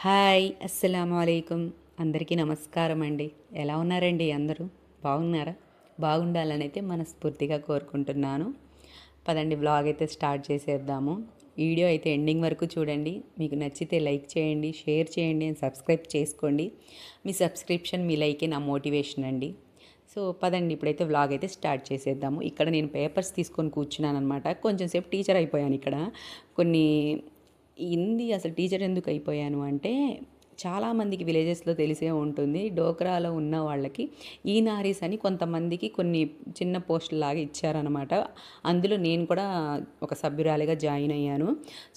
Hi అస్సలాము అలైకుం. అందరికీ నమస్కారం అండి. ఎలా ఉన్నారండి అందరూ? బాగున్నారా? బాగుండాలని అయితే మనస్ఫూర్తిగా కోరుకుంటున్నాను. పదండి వ్లాగ్ అయితే స్టార్ట్ చేసేద్దాము. వీడియో అయితే ఎండింగ్ వరకు చూడండి. మీకు నచ్చితే లైక్ చేయండి, షేర్ చేయండి, సబ్స్క్రైబ్ చేసుకోండి. మీ సబ్స్క్రిప్షన్, మీ లైకే నా మోటివేషన్ అండి. సో పదండి ఇప్పుడైతే వ్లాగ్ అయితే స్టార్ట్ చేసేద్దాము. ఇక్కడ నేను పేపర్స్ తీసుకొని కూర్చున్నాను అనమాట. కొంచెం సేపు టీచర్ అయిపోయాను ఇక్కడ. కొన్ని అసలు టీచర్ ఎందుకు అయిపోయాను అంటే, చాలామందికి విలేజెస్లో తెలిసే ఉంటుంది. డోక్రాలో ఉన్న వాళ్ళకి ఈనారీస్ అని కొంతమందికి కొన్ని చిన్న పోస్టులు లాగా ఇచ్చారనమాట. అందులో నేను కూడా ఒక సభ్యురాలిగా జాయిన్ అయ్యాను.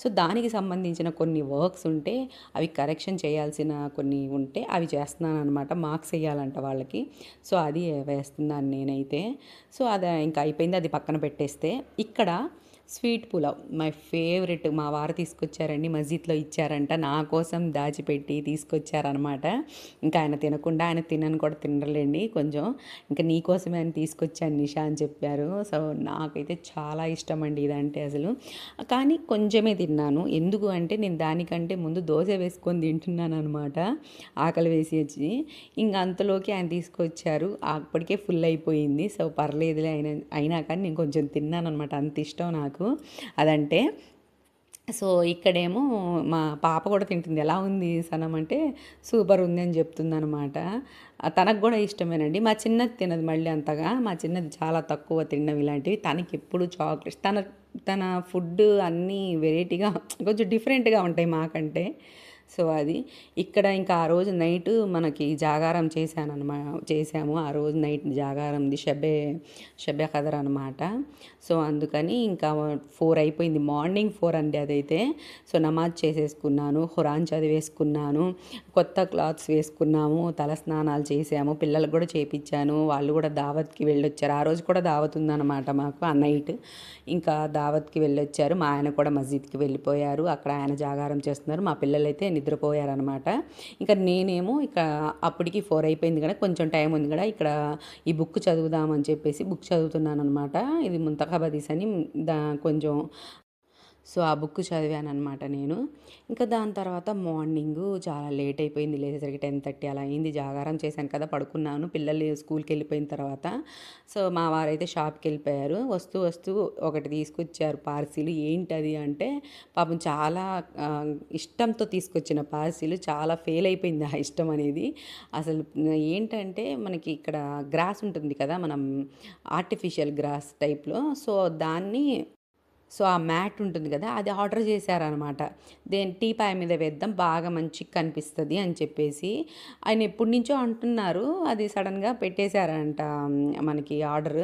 సో దానికి సంబంధించిన కొన్ని వర్క్స్ ఉంటే అవి కరెక్షన్ చేయాల్సిన కొన్ని ఉంటే అవి చేస్తున్నాను అనమాట. మార్క్స్ వేయాలంట వాళ్ళకి. సో అది వేస్తున్నాను నేనైతే. సో అది ఇంకా అయిపోయింది, అది పక్కన పెట్టేస్తే ఇక్కడ స్వీట్ పులావ్ మై ఫేవరెట్ మా వారు తీసుకొచ్చారండి. మస్జిద్లో ఇచ్చారంట, నా కోసం దాచిపెట్టి తీసుకొచ్చారనమాట. ఇంకా ఆయన తినకుండా, ఆయన తినని కూడా తినలేండి కొంచెం, ఇంకా నీ కోసమే అని తీసుకొచ్చాను నిషా అని చెప్పారు. సో నాకైతే చాలా ఇష్టం అండి ఇదంటే అసలు. కానీ కొంచెమే తిన్నాను. ఎందుకు అంటే నేను దానికంటే ముందు దోశ వేసుకొని తింటున్నాను అనమాట, ఆకలి వేసి వచ్చి. ఇంకా అంతలోకి ఆయన తీసుకొచ్చారు, అప్పటికే ఫుల్ అయిపోయింది. సో పర్లేదులే అయినా కానీ నేను కొంచెం తిన్నాను అనమాట, అంత ఇష్టం నాకు అదంటే. సో ఇక్కడేమో మా పాప కూడా తింటుంది. ఎలా ఉంది సనం అంటే, సూపర్ ఉంది అని చెప్తుంది అనమాట. తనకు కూడా ఇష్టమేనండి. మా చిన్నది తినదు మళ్ళీ అంతగా. మా చిన్నది చాలా తక్కువ తినడం ఇలాంటివి. తనకి ఎప్పుడు చాక్లెట్స్, తన తన ఫుడ్ అన్నీ వెరైటీగా కొంచెం డిఫరెంట్గా ఉంటాయి మాకంటే. సో అది ఇక్కడ ఇంకా ఆ రోజు నైట్ మనకి జాగారం చేసాము. ఆ రోజు నైట్ జాగారంది షబ్బే ఖదర్ అనమాట. సో అందుకని ఇంకా 4 అయిపోయింది, మార్నింగ్ 4 అండి అదైతే. సో నమాజ్ చేసేసుకున్నాను, ఖురాన్ చదివేసుకున్నాను, కొత్త క్లాత్స్ వేసుకున్నాము, తల స్నానాలు చేసాము, పిల్లలకు కూడా చేపించాను. వాళ్ళు కూడా దావత్కి వెళ్ళొచ్చారు. ఆ రోజు కూడా దావత్ ఉందన్నమాట మాకు ఆ నైట్. ఇంకా దావత్కి వెళ్ళొచ్చారు. మా ఆయన కూడా మస్జిద్కి వెళ్ళిపోయారు. అక్కడ ఆయన జాగారం చేస్తున్నారు, మా పిల్లలైతే నిద్రపోయారనమాట. ఇంకా నేనేమో ఇక అప్పటికి 4 అయిపోయింది కదా, కొంచెం టైం ఉంది కదా, ఇక్కడ ఈ బుక్ చదువుదామని చెప్పేసి బుక్ చదువుతున్నాను అనమాట. ఇది ముంతఖబదీస్ అని కొంచెం. సో ఆ బుక్ చదివానమాట నేను. ఇంకా దాని తర్వాత మార్నింగు చాలా లేట్ అయిపోయింది, లేచేసరికి 10:30 అలా అయింది. జాగారం చేశాను కదా, పడుకున్నాను పిల్లలు స్కూల్కి వెళ్ళిపోయిన తర్వాత. సో మా వారైతే షాప్కి వెళ్ళిపోయారు. వస్తూ వస్తూ ఒకటి తీసుకొచ్చారు పార్సిల్. ఏంటది అంటే, పాపం చాలా ఇష్టంతో తీసుకొచ్చిన పార్సిల్ చాలా ఫెయిల్ అయిపోయింది ఆ ఇష్టం అనేది. అసలు ఏంటంటే మనకి ఇక్కడ గ్రాస్ ఉంటుంది కదా, మనం ఆర్టిఫిషియల్ గ్రాస్ టైప్లో. సో దాన్ని, సో ఆ మ్యాట్ ఉంటుంది కదా, అది ఆర్డర్ చేశారనమాట. టీపాయ్ మీద వేద్దాం బాగా మంచిగా కనిపిస్తుంది అని చెప్పేసి ఆయన ఎప్పటి నుంచో అంటున్నారు. అది సడన్గా పెట్టేశారంట మనకి ఆర్డర్.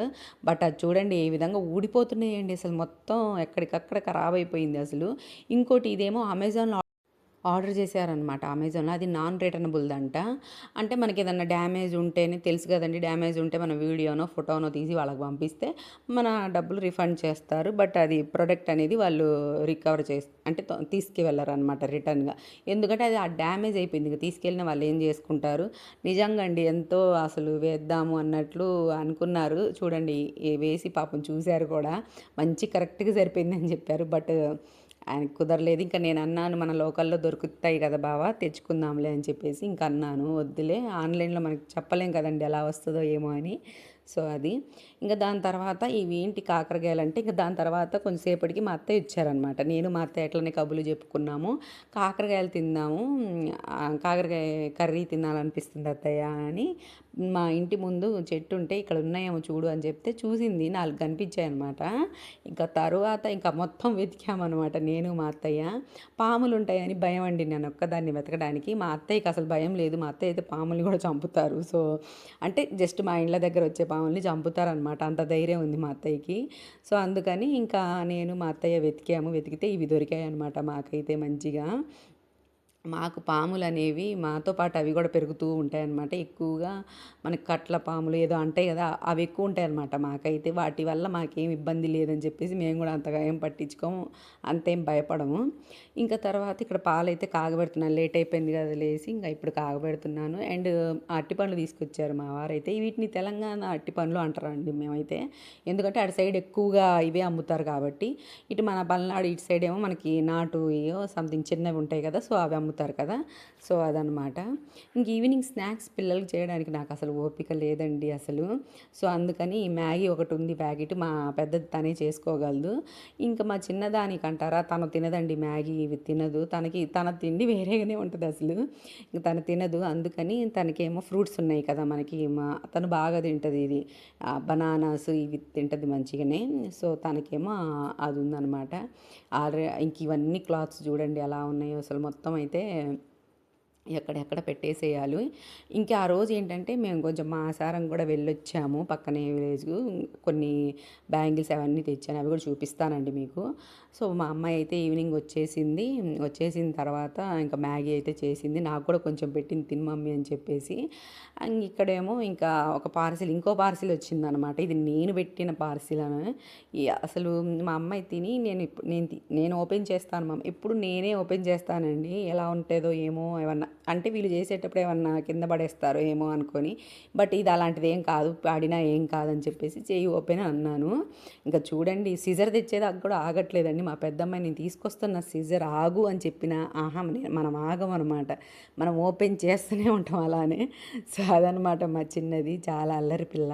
బట్ అది చూడండి ఏ విధంగా ఊడిపోతున్నాయండి, అసలు మొత్తం ఎక్కడికక్కడ ఖరాబ్ అయిపోయింది అసలు. ఇంకోటి ఇదేమో అమెజాన్లో ఆర్డర్ చేశారనమాట అమెజాన్లో. అది నాన్ రిటర్నబుల్దంట. అంటే మనకి ఏదన్నా డ్యామేజ్ ఉంటేనే తెలుసు కదండి, డ్యామేజ్ ఉంటే మన వీడియోనో ఫోటోనో తీసి వాళ్ళకి పంపిస్తే మన డబ్బులు రిఫండ్ చేస్తారు. బట్ అది ప్రోడక్ట్ అనేది వాళ్ళు రికవర్ అంటే తీసుకువెళ్ళరనమాట రిటర్న్గా. ఎందుకంటే అది ఆ డ్యామేజ్ అయిపోయింది, ఇక తీసుకెళ్ళిన వాళ్ళు ఏం చేసుకుంటారు. నిజంగా అండి ఎంతో అసలు వేద్దాము అన్నట్లు అనుకున్నారు. చూడండి వేసి పాపం చూశారు కూడా, మంచి కరెక్ట్గా సరిపోయిందని చెప్పారు. బట్ ఆయనకు కుదరలేదు. ఇంకా నేను అన్నాను, మన లోకల్లో దొరుకుతాయి కదా బావ, తెచ్చుకుందాంలే అని చెప్పేసి ఇంకా అన్నాను. వద్దులే, ఆన్లైన్లో మనకి చెప్పలేం కదండి ఎలా వస్తుందో ఏమో అని. సో అది. ఇంకా దాని తర్వాత ఇవి ఏంటి కాకరకాయలంటే, ఇంకా దాని తర్వాత కొంచెంసేపటికి మా అత్తయ్య ఇచ్చారనమాట. నేను మా అత్తయ్య ఎట్లనే కబుర్లు చెప్పుకున్నాము, కాకరకాయలు తిందాము, కాకరకాయ కర్రీ తినాలనిపిస్తుంది అత్తయ్య అని. మా ఇంటి ముందు చెట్టు ఉంటే ఇక్కడ ఉన్నాయేమో చూడు అని చెప్తే చూసింది, 4 కనిపించాయి అనమాట. ఇంకా తరువాత ఇంకా మొత్తం వెతికామన్నమాట నేను మా అత్తయ్య. పాములు ఉంటాయని భయం అండి నేను ఒక్కదాన్ని వెతకడానికి. మా అత్తయ్యకి అసలు భయం లేదు. మా అత్తయ్య అయితే పాముల్ని కూడా చంపుతారు. సో అంటే జస్ట్ మా ఇండ్ల దగ్గర వచ్చే పాముల్ని చంపుతారనమాట, అంత ధైర్యం ఉంది మా అత్తయ్యకి. సో అందుకని ఇంకా నేను మా అత్తయ్య వెతికితే ఇవి దొరికాయి అనమాట మాకైతే మంచిగా. మాకు పాములనేవి మాతో పాటు అవి కూడా పెరుగుతూ ఉంటాయన్నమాట. ఎక్కువగా మనకి కట్ల పాములు ఏదో అంటాయి కదా, అవి ఎక్కువ ఉంటాయన్నమాట మాకైతే. వాటి వల్ల మాకేం ఇబ్బంది లేదని చెప్పేసి మేము కూడా అంతగా ఏం పట్టించుకోము, అంతేం భయపడము. ఇంకా తర్వాత ఇక్కడ పాలైతే కాగబెడుతున్నాను, లేట్ అయిపోయింది కదా లేసి ఇంకా ఇప్పుడు కాగబెడుతున్నాను. అండ్ అరటిపండ్లు తీసుకొచ్చారు మా వారైతే. వీటిని తెలంగాణ అరటిపండ్లు అంటారండి మేమైతే, ఎందుకంటే అటు సైడ్ ఎక్కువగా ఇవే అమ్ముతారు కాబట్టి. ఇటు మన పల్నాడు ఇటు సైడ్ ఏమో మనకి నాటు సంథింగ్ చిన్నవి ఉంటాయి కదా, సో అవి అమ్ముతారు అమ్ముతారు కదా, సో అదనమాట. ఇంక ఈవినింగ్ స్నాక్స్ పిల్లలకి చేయడానికి నాకు అసలు ఓపిక లేదండి అసలు. సో అందుకని మ్యాగీ ఒకటి ఉంది ప్యాకెట్, మా పెద్దది తనే చేసుకోగలదు. ఇంకా మా చిన్నదానికి అంటారా, తను తినదండి మ్యాగీ, ఇవి తినదు. తన తిండి వేరేగానే ఉంటుంది అసలు. ఇంక తను తినదు, అందుకని తనకేమో ఫ్రూట్స్ ఉన్నాయి కదా మనకి, తను బాగా తింటుంది ఇది బనానాస్ ఇవి తింటుంది మంచిగానే. సో తనకేమో అది ఉందన్నమాట. ఇంక ఇవన్నీ క్లాత్స్ చూడండి ఎలా ఉన్నాయో అసలు, మొత్తం అయితే ఎక్కడెక్కడ పెట్టేసేయాలి. ఇంకా ఆ రోజు ఏంటంటే మేము కొంచెం మాసారం కూడా వెళ్ళొచ్చాము, పక్కనే విలేజ్. కొన్ని బ్యాంగిల్స్ అవన్నీ తెచ్చాను, అవి కూడా చూపిస్తానండి మీకు. సో మా అమ్మాయి అయితే ఈవినింగ్ వచ్చేసిన తర్వాత ఇంకా మ్యాగీ అయితే చేసింది, నాకు కూడా కొంచెం పెట్టింది తిని మమ్మీ అని చెప్పేసి. ఇక్కడేమో ఇంకా ఇంకో పార్సిల్ వచ్చిందనమాట. ఇది నేను పెట్టిన పార్సిల్ అని. అసలు మా అమ్మాయి తిని నేను ఓపెన్ చేస్తాను మమ్మ, ఎప్పుడు నేనే ఓపెన్ చేస్తానండి, ఎలా ఉంటుందో ఏమో, ఏమన్నా అంటే వీళ్ళు చేసేటప్పుడు ఏమన్నా కింద పడేస్తారో ఏమో అనుకొని. బట్ ఇది అలాంటిది ఏం కాదు, పాడినా ఏం కాదని చెప్పేసి చెయ్యి ఓపెన్ అన్నాను. ఇంకా చూడండి, సిజర్ తెచ్చేదాకా కూడా ఆగట్లేదండి మా పెద్దమ్మాయి. నేను తీసుకొస్తున్న సిజర్ ఆగు అని చెప్పిన మనం ఆగమనమాట, మనం ఓపెన్ చేస్తూనే ఉంటాం అలానే. సో అదనమాట మా చిన్నది, చాలా అల్లరి పిల్ల.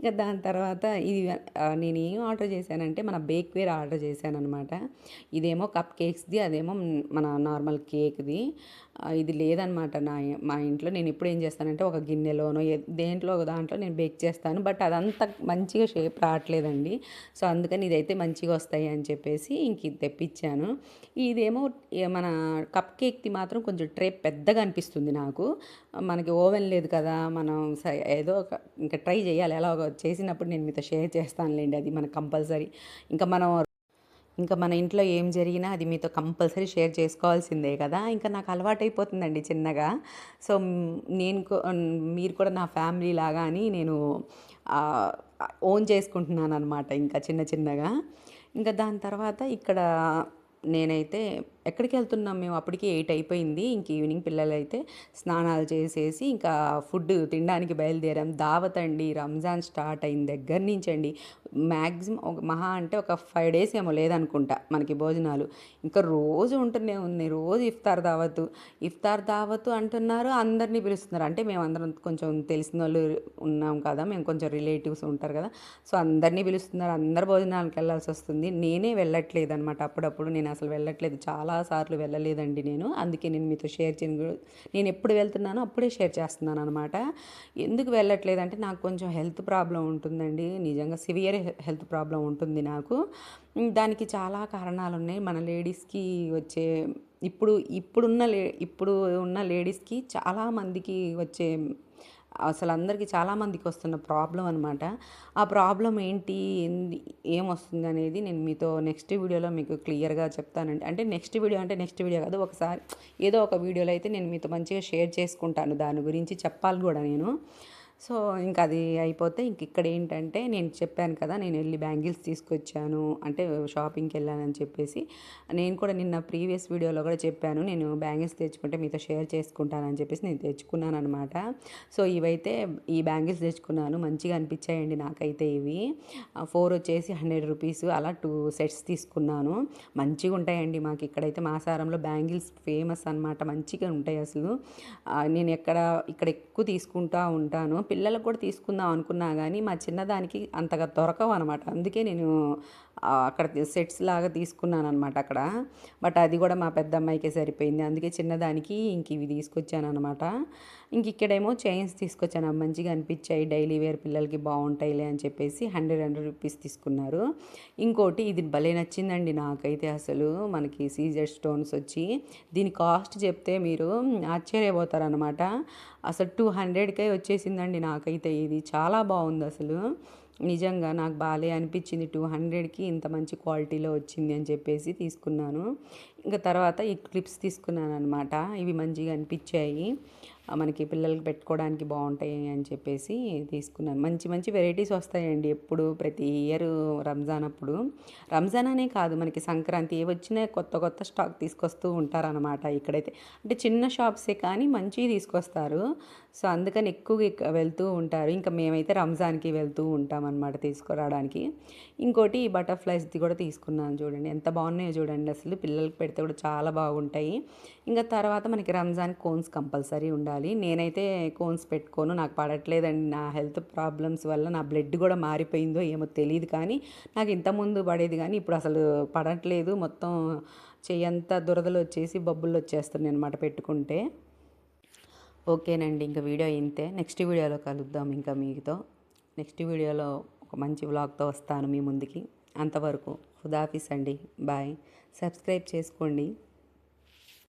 ఇంకా దాని తర్వాత నేను ఏం ఆర్డర్ చేశానంటే మన బేక్వేర్ ఆర్డర్ చేశానమాట. ఇదేమో కప్ కేక్స్ది, అదేమో మన నార్మల్ కేక్ది. ఇది లేదనమాట మా ఇంట్లో. నేను ఎప్పుడు ఏం చేస్తానంటే ఒక గిన్నెలోనో దేంట్లో ఒక దాంట్లో నేను బేక్ చేస్తాను, బట్ అదంతా మంచిగా షేప్ రావట్లేదండి. సో అందుకని ఇదైతే మంచిగా వస్తాయి అని చెప్పేసి ఇంక ఇది తెప్పించాను. ఇదేమో మన కప్ కేక్ది మాత్రం కొంచెం ట్రే పెద్దగా అనిపిస్తుంది నాకు. మనకి ఓవెన్ లేదు కదా, మనం ఏదో ఇంకా ట్రై చేయాలి, ఎలా చేసినప్పుడు నేను మీతో షేర్ చేస్తానులేండి, అది మనకు కంపల్సరీ. ఇంకా మన ఇంట్లో ఏం జరిగినా అది మీతో కంపల్సరీ షేర్ చేసుకోవాల్సిందే కదా. ఇంకా నాకు అలవాటైపోతుందండి చిన్నగా. సో మీరు కూడా నా ఫ్యామిలీ లాగా అని నేను ఓన్ చేసుకుంటున్నాను అనమాట, ఇంకా చిన్నగా. ఇంకా దాని తర్వాత ఇక్కడ నేనైతే ఎక్కడికి వెళ్తున్నాం మేము, అప్పటికి 8 అయిపోయింది. ఇంక ఈవినింగ్ పిల్లలైతే స్నానాలు చేసేసి ఇంకా ఫుడ్ తినడానికి బయలుదేరాం. దావత్ అండి, రంజాన్ స్టార్ట్ అయిన దగ్గర నుంచి అండి, మ్యాక్సిమం మహా అంటే ఒక 5 days ఏమో లేదనుకుంటా మనకి భోజనాలు. ఇంకా రోజు ఉంటూనే ఉంది, రోజు ఇఫ్తార్ దావత్ అంటున్నారు, అందరినీ పిలుస్తున్నారు. అంటే మేమందరం కొంచెం తెలిసిన వాళ్ళు ఉన్నాం కదా, మేము కొంచెం రిలేటివ్స్ ఉంటారు కదా, సో అందరినీ పిలుస్తున్నారు, అందరు భోజనాలకు వెళ్ళాల్సి వస్తుంది. నేనే వెళ్ళట్లేదు అనమాట, అప్పుడప్పుడు నేను అసలు వెళ్ళట్లేదు, చాలాసార్లు వెళ్ళలేదండి నేను. అందుకే నేను మీతో షేర్ చేయను, నేను ఎప్పుడు వెళ్తున్నానో అప్పుడే షేర్ చేస్తున్నాను అనమాట. ఎందుకు వెళ్ళట్లేదంటే నాకు కొంచెం హెల్త్ ప్రాబ్లం ఉంటుందండి, నిజంగా సివియర్ హెల్త్ ప్రాబ్లం ఉంటుంది నాకు. దానికి చాలా కారణాలు ఉన్నాయి. మన లేడీస్కి వచ్చే ఇప్పుడు ఉన్న లేడీస్కి చాలామందికి వచ్చే, అసలు అందరికీ చాలామందికి వస్తున్న ప్రాబ్లం అనమాట. ఆ ప్రాబ్లం ఏంటి, ఏమొస్తుంది అనేది నేను మీతో నెక్స్ట్ వీడియోలో మీకు క్లియర్గా చెప్తానండి. అంటే నెక్స్ట్ వీడియో కాదు, ఒకసారి ఏదో ఒక వీడియోలో అయితే నేను మీతో మంచిగా షేర్ చేసుకుంటాను, దాని గురించి చెప్పాలి కూడా నేను. సో ఇంకా అది అయిపోతే ఇక్కడ ఏంటంటే నేను చెప్పాను కదా, నేను వెళ్ళి బ్యాంగిల్స్ తీసుకొచ్చాను అంటే షాపింగ్కి వెళ్ళానని చెప్పేసి. నేను కూడా నిన్న ప్రీవియస్ వీడియోలో కూడా చెప్పాను, నేను బ్యాంగిల్స్ తెచ్చుకుంటే మీతో షేర్ చేసుకుంటానని చెప్పేసి నేను తెచ్చుకున్నాను అనమాట. సో ఇవైతే ఈ బ్యాంగిల్స్ తెచ్చుకున్నాను, మంచిగా అనిపించాయండి నాకైతే ఇవి. 4 వచ్చేసి 100 రూపీస్, అలా 2 sets తీసుకున్నాను. మంచిగా ఉంటాయండి మాకు ఇక్కడైతే మాసారంలో బ్యాంగిల్స్ ఫేమస్ అనమాట, మంచిగా ఉంటాయి అసలు. నేను ఇక్కడ ఎక్కువ తీసుకుంటూ ఉంటాను, పిల్లలకు కూడా తీసుకుందాం అనుకున్నా కానీ మా చిన్నదానికి అంతగా దొరకవు అనమాట. అందుకే నేను అక్కడ సెట్స్ లాగా తీసుకున్నాను అనమాట అక్కడ. బట్ అది కూడా మా పెద్ద అమ్మాయికే సరిపోయింది, అందుకే చిన్నదానికి ఇంక ఇవి తీసుకొచ్చాను అనమాట. ఇక్కడేమో చైన్స్ తీసుకొచ్చాను, అవి మంచిగా అనిపించాయి, డైలీ వేర్ పిల్లలకి బాగుంటాయిలే అని చెప్పేసి 100 రూపీస్ తీసుకున్నారు. ఇంకోటి ఇది భలే నచ్చిందండి నాకైతే అసలు, మనకి సీజర్ స్టోన్స్ వచ్చి దీని కాస్ట్ చెప్తే మీరు ఆశ్చర్యపోతారనమాట. అసలు 200కే వచ్చేసిందండి నాకైతే. ఇది చాలా బాగుంది అసలు, నిజంగా నాకు బాగా అనిపించింది. 200కి ఇంత మంచి క్వాలిటీలో వచ్చింది అని చెప్పేసి తీసుకున్నాను. ఇంకా తర్వాత ఈ క్లిప్స్ తీసుకున్నాను అనమాట, ఇవి మంచిగా అనిపించాయి. మనకి పిల్లలకి పెట్టుకోవడానికి బాగుంటాయి అని చెప్పేసి తీసుకున్నాను. మంచి మంచి వెరైటీస్ వస్తాయండి ఎప్పుడు ప్రతి ఇయర్ రంజాన్ అప్పుడు. రంజాన్ అనే కాదు, మనకి సంక్రాంతి ఏ వచ్చినా కొత్త కొత్త స్టాక్ తీసుకొస్తూ ఉంటారనమాట ఇక్కడైతే. అంటే చిన్న షాప్సే కానీ మంచివి తీసుకొస్తారు. సో అందుకని ఎక్కువగా వెళ్తూ ఉంటారు. ఇంకా మేమైతే రంజాన్కి వెళ్తూ ఉంటాం అనమాట తీసుకురావడానికి. ఇంకోటి బటర్ఫ్లైస్ది కూడా తీసుకున్నాను చూడండి, ఎంత బాగున్నాయో చూడండి. అసలు పిల్లలకి పెడితే కూడా చాలా బాగుంటాయి. ఇంకా తర్వాత మనకి రంజాన్ కోన్స్ కంపల్సరీ ఉండాలి. నేనైతే కోన్స్ పెట్టుకోను, నాకు పడట్లేదండి. నా హెల్త్ ప్రాబ్లమ్స్ వల్ల నా బ్లడ్ కూడా మారిపోయిందో ఏమో తెలియదు, కానీ నాకు ఇంతకుముందు పడేది కానీ ఇప్పుడు అసలు పడట్లేదు. మొత్తం చెయ్యంతా దురదలు వచ్చేసి బొబ్బులు వచ్చేస్తున్నాయి అనమాట పెట్టుకుంటే. ఓకేనండి, ఇంకా వీడియో ఇంతే. నెక్స్ట్ వీడియోలో కలుద్దాం ఇంకా మీతో. నెక్స్ట్ వీడియోలో ఒక మంచి వ్లాగ్తో వస్తాను మీ ముందుకి. అంతవరకు ఖుదాఫిస్ అండి, బాయ్. సబ్స్క్రైబ్ చేసుకోండి.